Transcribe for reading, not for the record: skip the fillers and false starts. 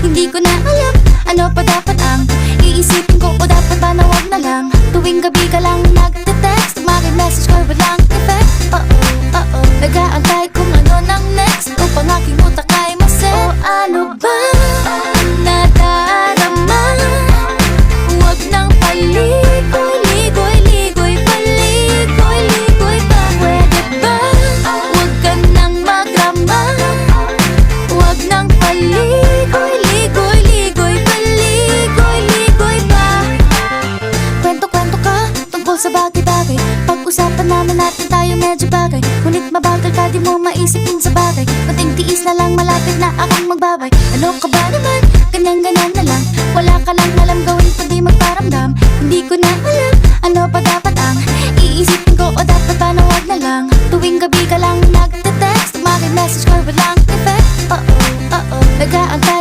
Hindi ko na alam, ano pa dapat ang iisipin ko, o dapat ba na wag na lang. Tuwing gabi ka lang nagte-text, maki-message ko walang effect. Nag-aantay kung ano nang next, upang aking utak ay maset. O ano ba nadarama? Huwag nang paligoy-ligoy, ligoy, paligoy-ligoy pa. Pwede ba? Huwag ka nang magrama. Huwag nang paligoy-ligoy, ligoy, paligoy-ligoy pa. Kwento-kwento ka tungkol sa bagay-bagay. Pag-usapan naman natin tayo medyo bagay. Ngunit mabagal ka, di mo maisipin sa bagay. Kunting tiis na lang, malapit na akong magbabay. Ano ka ba naman? Ganyan-ganyan na lang. Wala ka lang alam gawin kundi magparamdam. Hindi ko na alam